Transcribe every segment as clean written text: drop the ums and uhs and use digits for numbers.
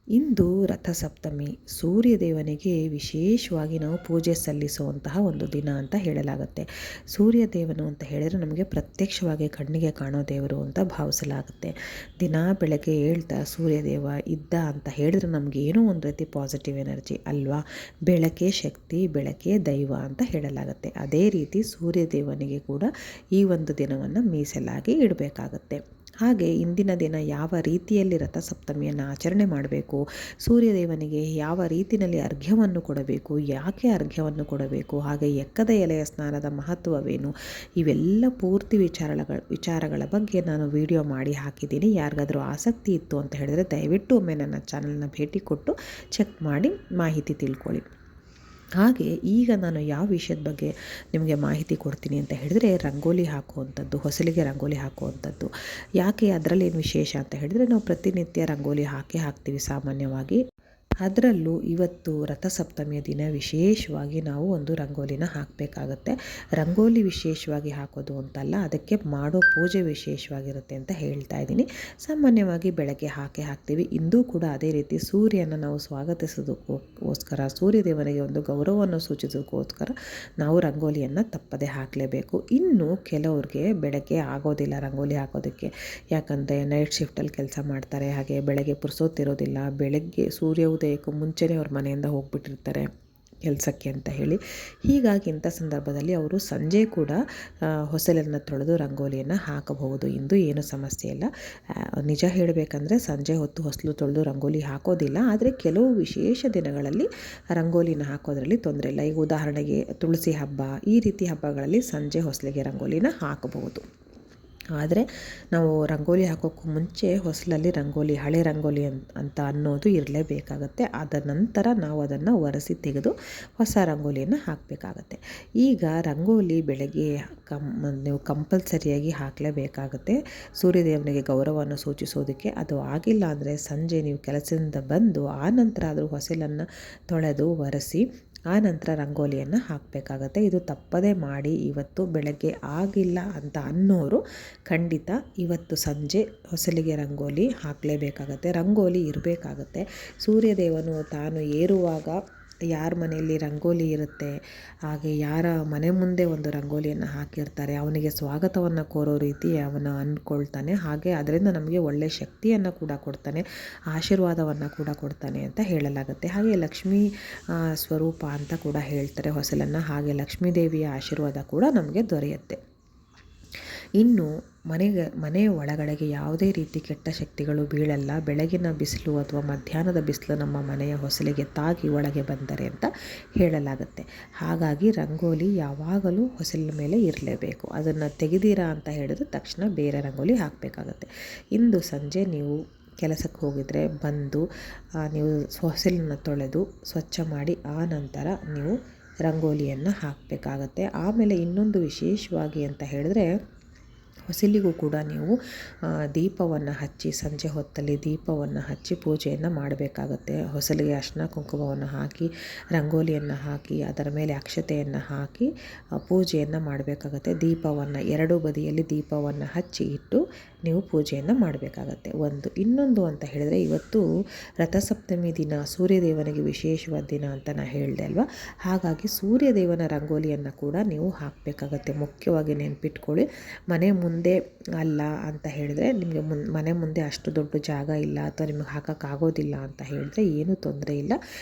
ಇಂದು ರಥಸಪ್ತಮಿ. ಸೂರ್ಯದೇವನಿಗೆ ವಿಶೇಷವಾಗಿ ನಾವು ಪೂಜೆ ಸಲ್ಲಿಸುವಂತಹ ಒಂದು ದಿನ ಅಂತ ಹೇಳಲಾಗುತ್ತೆ. ಸೂರ್ಯದೇವನು ಅಂತ ಹೇಳಿದರೆ ನಮಗೆ ಪ್ರತ್ಯಕ್ಷವಾಗಿ ಕಣ್ಣಿಗೆ ಕಾಣೋ ದೇವರು ಅಂತ ಭಾವಿಸಲಾಗುತ್ತೆ. ದಿನ ಬೆಳಗ್ಗೆ ಹೇಳ್ತಾ ಸೂರ್ಯದೇವ ಇದ್ದ ಅಂತ ಹೇಳಿದ್ರೆ ನಮಗೆ ಏನೋ ಒಂದು ರೀತಿ ಪಾಸಿಟಿವ್ ಎನರ್ಜಿ ಅಲ್ವಾ. ಬೆಳಕೆ ಶಕ್ತಿ, ಬೆಳಕೆ ದೈವ ಅಂತ ಹೇಳಲಾಗುತ್ತೆ. ಅದೇ ರೀತಿ ಸೂರ್ಯದೇವನಿಗೆ ಕೂಡ ಈ ಒಂದು ದಿನವನ್ನು ಮೀಸಲಾಗಿ ಇಡಬೇಕಾಗತ್ತೆ. ಹಾಗೆ ಇಂದಿನ ದಿನ ಯಾವ ರೀತಿಯಲ್ಲಿ ರಥಸಪ್ತಮಿಯನ್ನು ಆಚರಣೆ ಮಾಡಬೇಕು, ಸೂರ್ಯದೇವನಿಗೆ ಯಾವ ರೀತಿಯಲ್ಲಿ ಅರ್ಘ್ಯವನ್ನು ಕೊಡಬೇಕು, ಯಾಕೆ ಅರ್ಘ್ಯವನ್ನು ಕೊಡಬೇಕು, ಹಾಗೆ ಎಕ್ಕದ ಎಲೆಯ ಸ್ನಾನದ ಮಹತ್ವವೇನು, ಇವೆಲ್ಲ ಪೂರ್ತಿ ವಿಚಾರಗಳ ಬಗ್ಗೆ ನಾನು ವಿಡಿಯೋ ಮಾಡಿ ಹಾಕಿದ್ದೀನಿ. ಯಾರಿಗಾದರೂ ಆಸಕ್ತಿ ಇತ್ತು ಅಂತ ಹೇಳಿದರೆ ದಯವಿಟ್ಟು ಒಮ್ಮೆ ನನ್ನ ಚಾನಲ್ನ ಭೇಟಿ ಕೊಟ್ಟು ಚೆಕ್ ಮಾಡಿ ಮಾಹಿತಿ ತಿಳ್ಕೊಳ್ಳಿ. ಹಾಗೆ ಈಗ ನಾನು ಯಾವ ವಿಷಯದ ಬಗ್ಗೆ ನಿಮಗೆ ಮಾಹಿತಿ ಕೊಡ್ತೀನಿ ಅಂತ ಹೇಳಿದರೆ ರಂಗೋಲಿ ಹಾಕುವಂಥದ್ದು, ಹೊಸಲಿಗೆ ರಂಗೋಲಿ ಹಾಕುವಂಥದ್ದು. ಯಾಕೆ ಅದರಲ್ಲೇನು ವಿಶೇಷ ಅಂತ ಹೇಳಿದರೆ ನಾವು ಪ್ರತಿನಿತ್ಯ ರಂಗೋಲಿ ಹಾಕ್ತೀವಿ ಸಾಮಾನ್ಯವಾಗಿ. ಅದರಲ್ಲೂ ಇವತ್ತು ರಥಸಪ್ತಮಿಯ ದಿನ ವಿಶೇಷವಾಗಿ ನಾವು ಒಂದು ರಂಗೋಲಿನ ಹಾಕಬೇಕಾಗತ್ತೆ. ರಂಗೋಲಿ ವಿಶೇಷವಾಗಿ ಹಾಕೋದು ಅಂತಲ್ಲ, ಅದಕ್ಕೆ ಮಾಡೋ ಪೂಜೆ ವಿಶೇಷವಾಗಿರುತ್ತೆ ಅಂತ ಹೇಳ್ತಾ ಇದ್ದೀನಿ. ಸಾಮಾನ್ಯವಾಗಿ ಬೆಳಗ್ಗೆ ಹಾಕ್ತೀವಿ. ಇಂದೂ ಕೂಡ ಅದೇ ರೀತಿ ಸೂರ್ಯನ ನಾವು ಸ್ವಾಗತಿಸೋದಕ್ಕೋಸ್ಕರ, ಸೂರ್ಯದೇವನಿಗೆ ಒಂದು ಗೌರವವನ್ನು ಸೂಚಿಸೋದಕ್ಕೋಸ್ಕರ ನಾವು ರಂಗೋಲಿಯನ್ನು ತಪ್ಪದೆ ಹಾಕಲೇಬೇಕು. ಇನ್ನು ಕೆಲವ್ರಿಗೆ ಬೆಳಗ್ಗೆ ಆಗೋದಿಲ್ಲ ರಂಗೋಲಿ ಹಾಕೋದಕ್ಕೆ, ಯಾಕಂದರೆ ನೈಟ್ ಶಿಫ್ಟಲ್ಲಿ ಕೆಲಸ ಮಾಡ್ತಾರೆ, ಹಾಗೆ ಬೆಳಗ್ಗೆ ಪುರ್ಸೋತಿರೋದಿಲ್ಲ. ಬೆಳಗ್ಗೆ ಸೂರ್ಯ ಉದಯಕ್ಕೂ ಮುಂಚೆನೇ ಅವ್ರ ಮನೆಯಿಂದ ಹೋಗ್ಬಿಟ್ಟಿರ್ತಾರೆ ಕೆಲಸಕ್ಕೆ ಅಂತ ಹೇಳಿ. ಹೀಗಾಗಿ ಇಂಥ ಸಂದರ್ಭದಲ್ಲಿ ಅವರು ಸಂಜೆ ಕೂಡ ಹೊಸಲನ್ನು ತೊಳೆದು ರಂಗೋಲಿಯನ್ನು ಹಾಕಬಹುದು. ಇಂದು ಏನು ಸಮಸ್ಯೆ ಇಲ್ಲ. ನಿಜ ಹೇಳಬೇಕಂದ್ರೆ ಸಂಜೆ ಹೊತ್ತು ಹೊಸಲು ತೊಳೆದು ರಂಗೋಲಿ ಹಾಕೋದಿಲ್ಲ, ಆದರೆ ಕೆಲವು ವಿಶೇಷ ದಿನಗಳಲ್ಲಿ ರಂಗೋಲಿನ ಹಾಕೋದ್ರಲ್ಲಿ ತೊಂದರೆ ಇಲ್ಲ. ಈಗ ಉದಾಹರಣೆಗೆ ತುಳಸಿ ಹಬ್ಬ, ಈ ರೀತಿ ಹಬ್ಬಗಳಲ್ಲಿ ಸಂಜೆ ಹೊಸಲಿಗೆ ರಂಗೋಲಿನ ಹಾಕಬಹುದು. ಆದರೆ ನಾವು ರಂಗೋಲಿ ಹಾಕೋಕ್ಕೂ ಮುಂಚೆ ಹೊಸಲಲ್ಲಿ ರಂಗೋಲಿ, ಹಳೆ ರಂಗೋಲಿ ಅಂತ ಅನ್ನೋದು ಇರಲೇಬೇಕಾಗತ್ತೆ. ಅದ ನಂತರ ನಾವು ಅದನ್ನು ಒರೆಸಿ ತೆಗೆದು ಹೊಸ ರಂಗೋಲಿಯನ್ನು ಹಾಕಬೇಕಾಗತ್ತೆ. ಈಗ ರಂಗೋಲಿ ಬೆಳಗ್ಗೆ ನೀವು ಕಂಪಲ್ಸರಿಯಾಗಿ ಹಾಕಲೇಬೇಕಾಗತ್ತೆ, ಸೂರ್ಯದೇವನಿಗೆ ಗೌರವವನ್ನು ಸೂಚಿಸೋದಕ್ಕೆ. ಅದು ಆಗಿಲ್ಲ ಅಂದರೆ ಸಂಜೆ ನೀವು ಕೆಲಸದಿಂದ ಬಂದು ಆ ನಂತರ ಆದರೂ ಹೊಸಲನ್ನು ತೊಳೆದು ಒರೆಸಿ ಆ ನಂತರ ರಂಗೋಲಿಯನ್ನು ಹಾಕಬೇಕಾಗತ್ತೆ. ಇದು ತಪ್ಪದೇ ಮಾಡಿ. ಇವತ್ತು ಬೆಳಗ್ಗೆ ಆಗಿಲ್ಲ ಅಂತ ಅನ್ನೋರು ಖಂಡಿತ ಇವತ್ತು ಸಂಜೆ ಹೊಸಲಿಗೆ ರಂಗೋಲಿ ಹಾಕಲೇಬೇಕಾಗತ್ತೆ. ರಂಗೋಲಿ ಇರಬೇಕಾಗತ್ತೆ. ಸೂರ್ಯದೇವನು ತಾನು ಏರುವಾಗ ಯಾರ ಮನೆಯಲ್ಲಿ ರಂಗೋಲಿ ಇರುತ್ತೆ, ಹಾಗೆ ಯಾರ ಮನೆ ಮುಂದೆ ಒಂದು ರಂಗೋಲಿಯನ್ನು ಹಾಕಿರ್ತಾರೆ, ಅವನಿಗೆ ಸ್ವಾಗತವನ್ನು ಕೋರೋ ರೀತಿ ಅವನು ಅಂದ್ಕೊಳ್ತಾನೆ. ಹಾಗೆ ಅದರಿಂದ ನಮಗೆ ಒಳ್ಳೆಯ ಶಕ್ತಿಯನ್ನು ಕೂಡ ಕೊಡ್ತಾನೆ, ಆಶೀರ್ವಾದವನ್ನು ಕೂಡ ಕೊಡ್ತಾನೆ ಅಂತ ಹೇಳಲಾಗುತ್ತೆ. ಹಾಗೆ ಲಕ್ಷ್ಮೀ ಸ್ವರೂಪ ಅಂತ ಕೂಡ ಹೇಳ್ತಾರೆ ಹೊಸಲನ್ನು. ಹಾಗೆ ಲಕ್ಷ್ಮೀ ದೇವಿಯ ಆಶೀರ್ವಾದ ಕೂಡ ನಮಗೆ ದೊರೆಯುತ್ತೆ. ಇನ್ನು ಮನೆಯ ಒಳಗಡೆಗೆ ಯಾವುದೇ ರೀತಿ ಕೆಟ್ಟ ಶಕ್ತಿಗಳು ಬೀಳಲ್ಲ. ಬೆಳಗಿನ ಬಿಸಿಲು ಅಥವಾ ಮಧ್ಯಾಹ್ನದ ಬಿಸಿಲು ನಮ್ಮ ಮನೆಯ ಹೊಸಲಿಗೆ ತಾಗಿ ಒಳಗೆ ಬಂದರೆ ಅಂತ ಹೇಳಲಾಗುತ್ತೆ. ಹಾಗಾಗಿ ರಂಗೋಲಿ ಯಾವಾಗಲೂ ಹೊಸಲಿನ ಮೇಲೆ ಇರಲೇಬೇಕು. ಅದನ್ನು ತೆಗೆದಿರಾ ಅಂತ ಹೇಳಿದ್ರೆ ತಕ್ಷಣ ಬೇರೆ ರಂಗೋಲಿ ಹಾಕಬೇಕಾಗತ್ತೆ. ಇಂದು ಸಂಜೆ ನೀವು ಕೆಲಸಕ್ಕೆ ಹೋಗಿದರೆ ಬಂದು ನೀವು ಹೊಸಲನ್ನು ತೊಳೆದು ಸ್ವಚ್ಛ ಮಾಡಿ ಆ ನಂತರ ನೀವು ರಂಗೋಲಿಯನ್ನು ಹಾಕಬೇಕಾಗತ್ತೆ. ಆಮೇಲೆ ಇನ್ನೊಂದು ವಿಶೇಷವಾಗಿ ಅಂತ ಹೇಳಿದ್ರೆ ಹೊಸಲಿಗೂ ಕೂಡ ನೀವು ದೀಪವನ್ನು ಹಚ್ಚಿ, ಸಂಜೆ ಹೊತ್ತಲ್ಲಿ ದೀಪವನ್ನು ಹಚ್ಚಿ ಪೂಜೆಯನ್ನು ಮಾಡಬೇಕಾಗತ್ತೆ. ಹೊಸಲಿಗೆ ಅರಿಶಿನ ಕುಂಕುಮವನ್ನು ಹಾಕಿ, ರಂಗೋಲಿಯನ್ನು ಹಾಕಿ, ಅದರ ಮೇಲೆ ಅಕ್ಷತೆಯನ್ನು ಹಾಕಿ ಪೂಜೆಯನ್ನು ಮಾಡಬೇಕಾಗತ್ತೆ. ದೀಪವನ್ನು ಎರಡೂ ಬದಿಯಲ್ಲಿ ದೀಪವನ್ನು ಹಚ್ಚಿ ಇಟ್ಟು ನೀವು ಪೂಜೆಯನ್ನು ಮಾಡಬೇಕಾಗತ್ತೆ. ಇನ್ನೊಂದು ಅಂತ ಹೇಳಿದರೆ ಇವತ್ತು ರಥಸಪ್ತಮಿ ದಿನ ಸೂರ್ಯದೇವನಿಗೆ ವಿಶೇಷವಾದ ದಿನ ಅಂತ ನಾನು ಹೇಳಿದೆ ಅಲ್ವಾ. ಹಾಗಾಗಿ ಸೂರ್ಯದೇವನ ರಂಗೋಲಿಯನ್ನು ಕೂಡ ನೀವು ಹಾಕಬೇಕಾಗತ್ತೆ. ಮುಖ್ಯವಾಗಿ ನೆನ್ಪಿಟ್ಕೊಳ್ಳಿ. ಮನೆ ಮುಂದೆ ಅಲ್ಲ ಅಂತ ಹೇಳಿದರೆ, ನಿಮಗೆ ಮನೆ ಮುಂದೆ ಅಷ್ಟು ದೊಡ್ಡ ಜಾಗ ಇಲ್ಲ ಅಥವಾ ನಿಮಗೆ ಹಾಕೋಕ್ಕಾಗೋದಿಲ್ಲ ಅಂತ ಹೇಳಿದ್ರೆ ಏನೂ ತೊಂದರೆ ಇಲ್ಲ.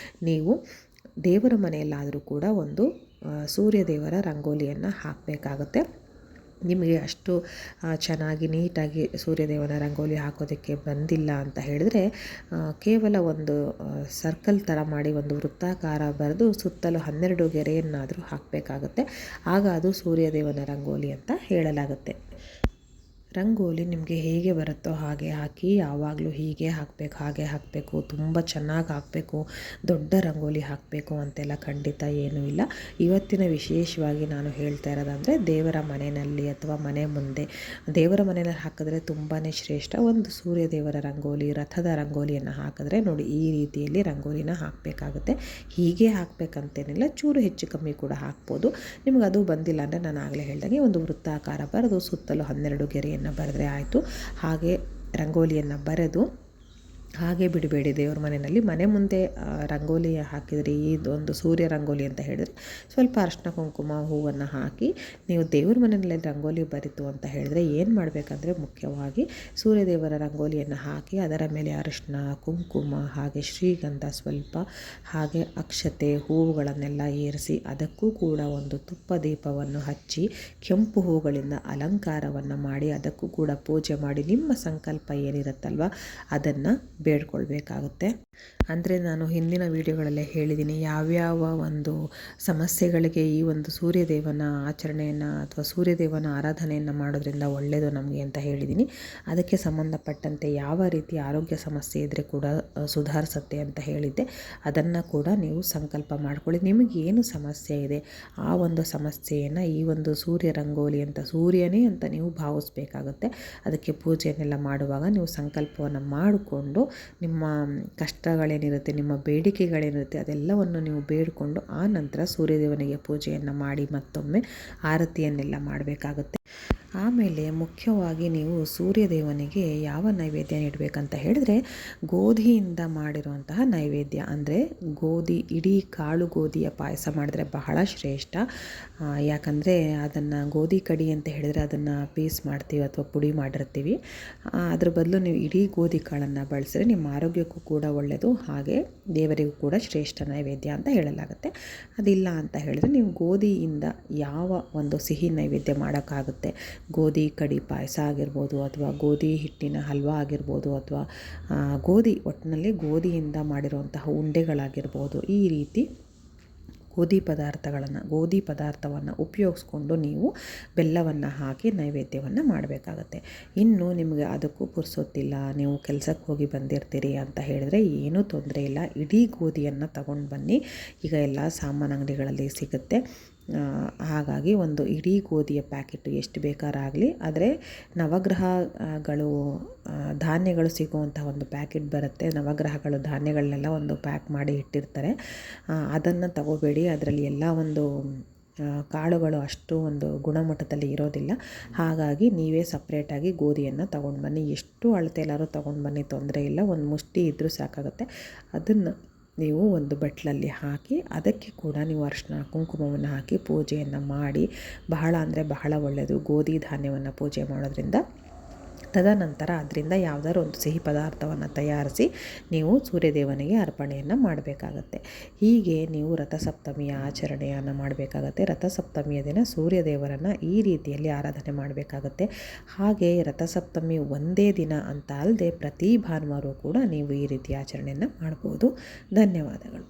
ನೀವು ದೇವರ ಮನೆಯಲ್ಲಾದರೂ ಕೂಡ ಒಂದು ಸೂರ್ಯದೇವರ ರಂಗೋಲಿಯನ್ನು ಹಾಕಬೇಕಾಗತ್ತೆ. ನಿಮಗೆ ಅಷ್ಟು ಚೆನ್ನಾಗಿ ನೀಟಾಗಿ ಸೂರ್ಯದೇವನ ರಂಗೋಲಿ ಹಾಕೋದಕ್ಕೆ ಬಂದಿಲ್ಲ ಅಂತ ಹೇಳಿದರೆ ಕೇವಲ ಒಂದು ಸರ್ಕಲ್ ಥರ ಮಾಡಿ ಒಂದು ವೃತ್ತಾಕಾರ ಬರೆದು ಸುತ್ತಲೂ 12 ಗೆರೆಯನ್ನಾದರೂ ಹಾಕಬೇಕಾಗತ್ತೆ. ಆಗ ಅದು ಸೂರ್ಯದೇವನ ರಂಗೋಲಿ ಅಂತ ಹೇಳಲಾಗುತ್ತೆ. ರಂಗೋಲಿ ನಿಮಗೆ ಹೇಗೆ ಬರುತ್ತೋ ಹಾಗೆ ಹಾಕಿ. ಯಾವಾಗಲೂ ಹೀಗೆ ಹಾಕಬೇಕು, ತುಂಬ ಚೆನ್ನಾಗಿ ಹಾಕಬೇಕು, ದೊಡ್ಡ ರಂಗೋಲಿ ಹಾಕಬೇಕು ಅಂತೆಲ್ಲ ಖಂಡಿತ ಏನೂ ಇಲ್ಲ. ಇವತ್ತಿನ ವಿಶೇಷವಾಗಿ ನಾನು ಹೇಳ್ತಾ ಇರೋದಂದರೆ ದೇವರ ಮನೆಯಲ್ಲಿ ಅಥವಾ ಮನೆ ಮುಂದೆ, ದೇವರ ಮನೆಯಲ್ಲಿ ಹಾಕಿದ್ರೆ ತುಂಬಾ ಶ್ರೇಷ್ಠ. ಒಂದು ಸೂರ್ಯದೇವರ ರಂಗೋಲಿ, ರಥದ ರಂಗೋಲಿಯನ್ನು ಹಾಕಿದ್ರೆ ನೋಡಿ ಈ ರೀತಿಯಲ್ಲಿ ರಂಗೋಲಿನ ಹಾಕಬೇಕಾಗುತ್ತೆ. ಹೀಗೆ ಹಾಕಬೇಕಂತೇನಿಲ್ಲ, ಚೂರು ಹೆಚ್ಚು ಕಮ್ಮಿ ಕೂಡ ಹಾಕ್ಬೋದು. ನಿಮಗೆ ಅದು ಬಂದಿಲ್ಲ ಅಂದರೆ ನಾನು ಆಗಲೇ ಹೇಳ್ದಂಗೆ ಒಂದು ವೃತ್ತಾಕಾರ ಬರೆದು ಸುತ್ತಲೂ 12 ಗೆರೆಯನ್ನು ಬರೆದ್ರೆ ಆಯಿತು. ಹಾಗೆ ರಂಗೋಲಿಯನ್ನು ಬರೆದು ಹಾಗೆ ಬಿಡಬೇಡಿ. ದೇವ್ರ ಮನೆಯಲ್ಲಿ ಮನೆ ಮುಂದೆ ರಂಗೋಲಿ ಹಾಕಿದರೆ, ಇದೊಂದು ಸೂರ್ಯ ರಂಗೋಲಿ ಅಂತ ಹೇಳಿದರೆ ಸ್ವಲ್ಪ ಅರಿಶಿನ ಕುಂಕುಮ ಹೂವನ್ನು ಹಾಕಿ ನೀವು ದೇವ್ರ ಮನೆಯಲ್ಲಿ ರಂಗೋಲಿ ಬರಿತು ಅಂತ ಹೇಳಿದರೆ ಏನು ಮಾಡಬೇಕಂದ್ರೆ, ಮುಖ್ಯವಾಗಿ ಸೂರ್ಯದೇವರ ರಂಗೋಲಿಯನ್ನು ಹಾಕಿ ಅದರ ಮೇಲೆ ಅರಿಶಿನ ಕುಂಕುಮ ಹಾಗೆ ಶ್ರೀಗಂಧ ಸ್ವಲ್ಪ ಹಾಗೆ ಅಕ್ಷತೆ ಹೂವುಗಳನ್ನೆಲ್ಲ ಏರಿಸಿ ಅದಕ್ಕೂ ಕೂಡ ಒಂದು ತುಪ್ಪ ದೀಪವನ್ನು ಹಚ್ಚಿ ಕೆಂಪು ಹೂಗಳಿಂದ ಅಲಂಕಾರವನ್ನು ಮಾಡಿ ಅದಕ್ಕೂ ಕೂಡ ಪೂಜೆ ಮಾಡಿ ನಿಮ್ಮ ಸಂಕಲ್ಪ ಏನಿರುತ್ತಲ್ವ ಅದನ್ನು ಬೇಡ್ಕೊಳ್ಬೇಕಾಗುತ್ತೆ. ಅಂದರೆ ನಾನು ಹಿಂದಿನ ವಿಡಿಯೋಗಳಲ್ಲೇ ಹೇಳಿದ್ದೀನಿ, ಯಾವ್ಯಾವ ಒಂದು ಸಮಸ್ಯೆಗಳಿಗೆ ಈ ಒಂದು ಸೂರ್ಯದೇವನ ಆಚರಣೆಯನ್ನು ಅಥವಾ ಸೂರ್ಯದೇವನ ಆರಾಧನೆಯನ್ನು ಮಾಡೋದ್ರಿಂದ ಒಳ್ಳೆಯದು ನಮಗೆ ಅಂತ ಹೇಳಿದ್ದೀನಿ. ಅದಕ್ಕೆ ಸಂಬಂಧಪಟ್ಟಂತೆ ಯಾವ ರೀತಿ ಆರೋಗ್ಯ ಸಮಸ್ಯೆ ಇದ್ದರೆ ಕೂಡ ಸುಧಾರಿಸುತ್ತೆ ಅಂತ ಹೇಳಿದ್ದೆ. ಅದನ್ನು ಕೂಡ ನೀವು ಸಂಕಲ್ಪ ಮಾಡ್ಕೊಳ್ಳಿ. ನಿಮಗೇನು ಸಮಸ್ಯೆ ಇದೆ ಆ ಒಂದು ಸಮಸ್ಯೆಯನ್ನು ಈ ಒಂದು ಸೂರ್ಯ ರಂಗೋಲಿ ಅಂತ ಸೂರ್ಯನೇ ಅಂತ ನೀವು ಭಾವಿಸ್ಬೇಕಾಗುತ್ತೆ. ಅದಕ್ಕೆ ಪೂಜೆಯನ್ನೆಲ್ಲ ಮಾಡುವಾಗ ನೀವು ಸಂಕಲ್ಪವನ್ನು ಮಾಡಿಕೊಂಡು ನಿಮ್ಮ ಕಷ್ಟಗಳೇನಿರುತ್ತೆ, ನಿಮ್ಮ ಬೇಡಿಕೆಗಳೇನಿರುತ್ತೆ ಅದೆಲ್ಲವನ್ನು ನೀವು ಬೇಡಿಕೊಂಡು ಆ ನಂತರ ಸೂರ್ಯದೇವನಿಗೆ ಪೂಜೆಯನ್ನು ಮಾಡಿ ಮತ್ತೊಮ್ಮೆ ಆರತಿಯನ್ನೆಲ್ಲ ಮಾಡಬೇಕಾಗುತ್ತೆ. ಆಮೇಲೆ ಮುಖ್ಯವಾಗಿ ನೀವು ಸೂರ್ಯದೇವನಿಗೆ ಯಾವ ನೈವೇದ್ಯ ನೀಡಬೇಕಂತ ಹೇಳಿದ್ರೆ, ಗೋಧಿಯಿಂದ ಮಾಡಿರುವಂತಹ ನೈವೇದ್ಯ ಅಂದರೆ ಇಡೀ ಕಾಳು ಗೋಧಿಯ ಪಾಯಸ ಮಾಡಿದ್ರೆ ಬಹಳ ಶ್ರೇಷ್ಠ. ಯಾಕಂದರೆ ಅದನ್ನು ಗೋಧಿ ಕಡಿ ಅಂತ ಹೇಳಿದರೆ ಅದನ್ನು ಪೀಸ್ ಮಾಡ್ತೀವಿ ಅಥವಾ ಪುಡಿ ಮಾಡಿರ್ತೀವಿ. ಅದ್ರ ಬದಲು ನೀವು ಇಡೀ ಗೋಧಿ ಕಾಳನ್ನು ಬಳಸಿದ್ರೆ ನಿಮ್ಮ ಆರೋಗ್ಯಕ್ಕೂ ಕೂಡ ಒಳ್ಳೆಯದು, ಹಾಗೆ ದೇವರಿಗೂ ಕೂಡ ಶ್ರೇಷ್ಠ ನೈವೇದ್ಯ ಅಂತ ಹೇಳಲಾಗುತ್ತೆ. ಅದಿಲ್ಲ ಅಂತ ಹೇಳಿದ್ರೆ ನೀವು ಗೋಧಿಯಿಂದ ಯಾವ ಒಂದು ಸಿಹಿ ನೈವೇದ್ಯ ಮಾಡೋಕ್ಕಾಗುತ್ತೆ, ಗೋಧಿ ಕಡಿ ಪಾಯಸ ಆಗಿರ್ಬೋದು ಅಥವಾ ಗೋಧಿ ಹಿಟ್ಟಿನ ಹಲ್ವಾ ಆಗಿರ್ಬೋದು ಅಥವಾ ಒಟ್ಟಿನಲ್ಲಿ ಗೋಧಿಯಿಂದ ಮಾಡಿರುವಂತಹ ಉಂಡೆಗಳಾಗಿರ್ಬೋದು, ಈ ರೀತಿ ಗೋಧಿ ಪದಾರ್ಥವನ್ನು ಉಪಯೋಗಿಸ್ಕೊಂಡು ನೀವು ಬೆಲ್ಲವನ್ನು ಹಾಕಿ ನೈವೇದ್ಯವನ್ನು ಮಾಡಬೇಕಾಗತ್ತೆ. ಇನ್ನು ನಿಮಗೆ ಅದಕ್ಕೂ ಪುರ್ಸೊತ್ತಿಲ್ಲ, ನೀವು ಕೆಲಸಕ್ಕೆ ಹೋಗಿ ಬಂದಿರ್ತೀರಿ ಅಂತ ಹೇಳಿದ್ರೆ ಏನೂ ತೊಂದರೆ ಇಲ್ಲ. ಇಡೀ ಗೋಧಿಯನ್ನು ತಗೊಂಡು ಬನ್ನಿ. ಈಗ ಎಲ್ಲ ಸಾಮಾನು ಅಂಗಡಿಗಳಲ್ಲಿ ಸಿಗುತ್ತೆ. ಹಾಗಾಗಿ ಒಂದು ಇಡೀ ಗೋಧಿಯ ಪ್ಯಾಕೆಟು ಎಷ್ಟು ಬೇಕಾರಾಗಲಿ, ಆದರೆ ನವಗ್ರಹಗಳು ಧಾನ್ಯಗಳು ಸಿಗುವಂಥ ಒಂದು ಪ್ಯಾಕೆಟ್ ಬರುತ್ತೆ. ನವಗ್ರಹಗಳು ಧಾನ್ಯಗಳನ್ನೆಲ್ಲ ಒಂದು ಪ್ಯಾಕ್ ಮಾಡಿ ಇಟ್ಟಿರ್ತಾರೆ. ಅದನ್ನು ತಗೋಬೇಡಿ. ಅದರಲ್ಲಿ ಎಲ್ಲ ಒಂದು ಕಾಳುಗಳು ಅಷ್ಟು ಒಂದು ಗುಣಮಟ್ಟದಲ್ಲಿ ಇರೋದಿಲ್ಲ. ಹಾಗಾಗಿ ನೀವೇ ಸಪ್ರೇಟಾಗಿ ಗೋಧಿಯನ್ನು ತೊಗೊಂಡು ಬನ್ನಿ. ಎಷ್ಟು ಅಳತೆ ಎಲ್ಲರೂ ತೊಗೊಂಡು ಬನ್ನಿ, ತೊಂದರೆ ಇಲ್ಲ. ಒಂದು ಮುಷ್ಟಿ ಇದ್ದರೂ ಸಾಕಾಗುತ್ತೆ. ಅದನ್ನು ನೀವು ಒಂದು ಬಟ್ಲಲ್ಲಿ ಹಾಕಿ ಅದಕ್ಕೆ ಕೂಡ ನೀವು ಅರಿಶಿನ ಕುಂಕುಮವನ್ನು ಹಾಕಿ ಪೂಜೆಯನ್ನು ಮಾಡಿ ಬಹಳ ಅಂದರೆ ಬಹಳ ಒಳ್ಳೆಯದು ಗೋಧಿ ಧಾನ್ಯವನ್ನು ಪೂಜೆ ಮಾಡೋದ್ರಿಂದ. ತದನಂತರ ಅದರಿಂದ ಯಾವುದಾದ್ರು ಒಂದು ಸಿಹಿ ಪದಾರ್ಥವನ್ನು ತಯಾರಿಸಿ ನೀವು ಸೂರ್ಯದೇವನಿಗೆ ಅರ್ಪಣೆಯನ್ನು ಮಾಡಬೇಕಾಗತ್ತೆ. ಹೀಗೆ ನೀವು ರಥಸಪ್ತಮಿಯ ಆಚರಣೆಯನ್ನು ಮಾಡಬೇಕಾಗತ್ತೆ. ರಥಸಪ್ತಮಿಯ ದಿನ ಸೂರ್ಯದೇವರನ್ನು ಈ ರೀತಿಯಲ್ಲಿ ಆರಾಧನೆ ಮಾಡಬೇಕಾಗತ್ತೆ. ಹಾಗೆ ರಥಸಪ್ತಮಿ ಒಂದೇ ದಿನ ಅಂತ ಅಲ್ಲದೆ ಪ್ರತಿ ಭಾನುವಾರ ಕೂಡ ನೀವು ಈ ರೀತಿ ಆಚರಣೆಯನ್ನು ಮಾಡ್ಬೋದು. ಧನ್ಯವಾದಗಳು.